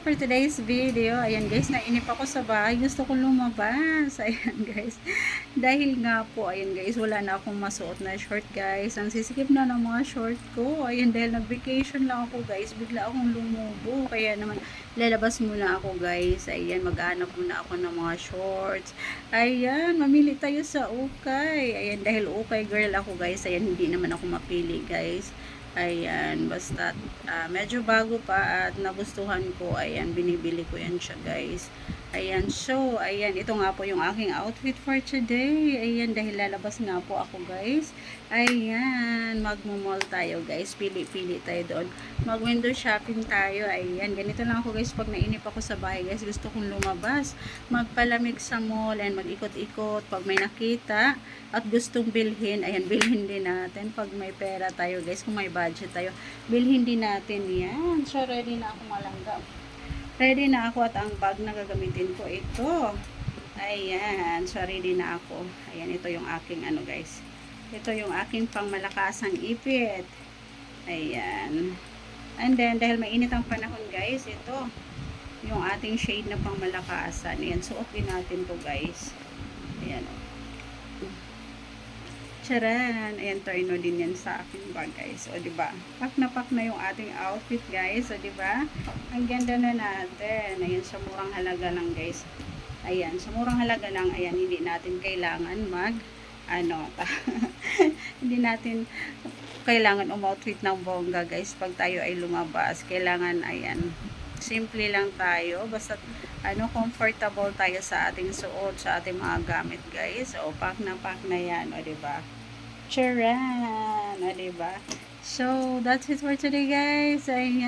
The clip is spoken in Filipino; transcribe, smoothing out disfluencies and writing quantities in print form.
for today's video. Ayan guys, nainip ako sa bahay. Gusto ko lumabas. Ayan guys. Dahil nga po, ayan guys, wala na akong masuot na short guys. Ang sisikip na ng mga short ko. Ayan, dahil nag-vacation lang ako guys. Bigla akong lumubo. Kaya naman, lalabas muna ako guys. Ayan, mag-aanap muna ako ng mga shorts. Ayan, mamili tayo sa ukay. Ayan, dahil ukay girl ako guys. Ayan, hindi naman ako mapili guys. Ayan, basta medyo bago pa at nagustuhan ko. Ayan, binibili ko yan siya guys. Ayan, so, ayan, ito nga po yung aking outfit for today. Ayan, dahil lalabas nga po ako guys. Ayan, magmumall tayo guys. Pili-pili tayo doon. Mag-window shopping tayo. Ayan, ganito lang ako guys. Pag nainip ako sa bahay guys, gusto kong lumabas. Magpalamig sa mall and mag-ikot-ikot. Pag may nakita at gustong bilhin, ayan, bilhin din natin. Pag may pera tayo guys, kung may budget tayo, bilhin din natin yan. So, ready na ako malanggam. Ready na ako at ang bag na gagamitin ko ito. Ayan, so ready na ako. Ayan, ito yung aking ano guys. Ito yung aking pangmalakasang ipit. Ayan. And then, dahil mainit ang panahon guys, ito yung ating shade na pangmalakasan. Ayan, suot din natin to guys. Ayan. Charan! Ayan, torno din yan sa aking bag, guys. O, diba? Pak na yung ating outfit, guys. O, diba? Ang ganda na natin. Ayan, sa murang halaga lang, guys. Ayan, sa murang halaga lang, ayan, hindi natin kailangan hindi natin kailangan umoutfit ng bongga, guys. Pag tayo ay lumabas, kailangan, ayan, simple lang tayo. Basta, comfortable tayo sa ating suot, sa ating mga gamit, guys. O, pak na yan. O, diba? Charan! O, diba? So, that's it for today, guys. Ayan.